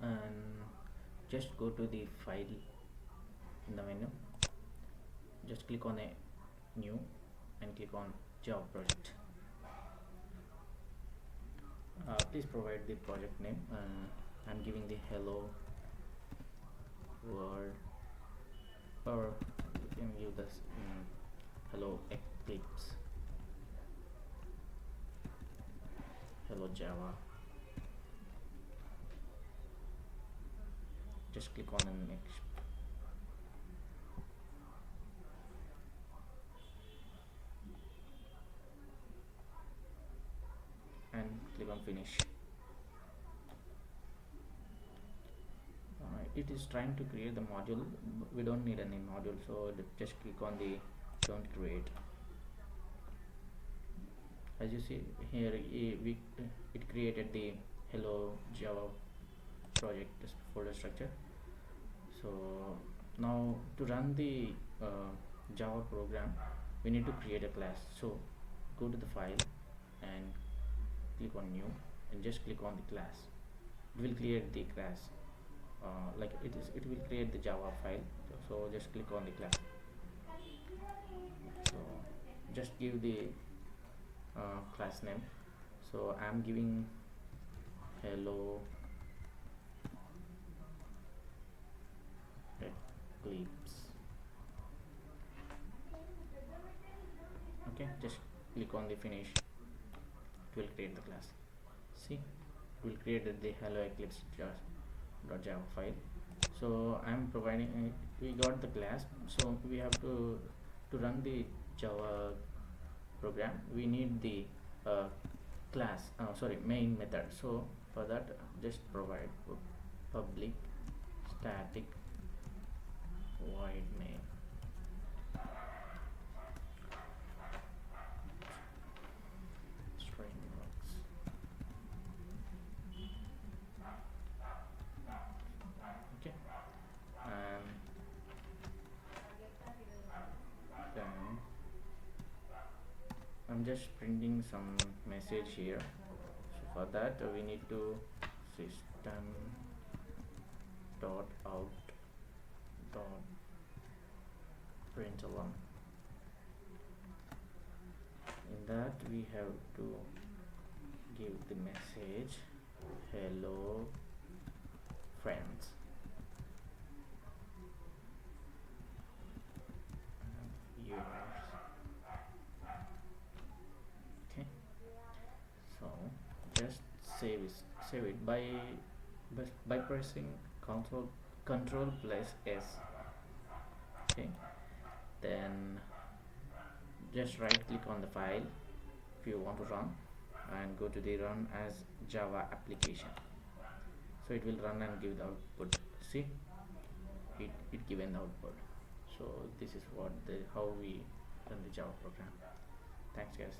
and just go to the file in the menu, just click on a new and click on Java project. Please provide the project name. I'm giving the hello world, or you can give this hello Eclipse, hello Java. Just click on the next and click on finish. It is trying to create the module. We don't need any module, so just click on the don't create. As you see here, it created the hello Java project folder structure. So now to run the Java program, we need to create a class. So go to the file and click on new and just click on the class. It will create the class. It will create the Java file. So just click on the class. So just give the class name. So I'm giving hello Eclipse. Okay, just click on the finish. It will create the class. See, it will create the hello Eclipse .java file. So I'm providing we got the class, so we have to run the Java program, we need the main method. So for that, just provide public static void main. String works. Okay, and then I'm just printing some message here. So for that, we need to system dot out dot println. In that, we have to give the message hello friends. Yours. Okay, so just save it by pressing control plus S. Okay, then just right click on the file if you want to run and go to the run as Java application. So it will run and give the output. See, it given the output. So this is what how we run the Java program. Thanks guys.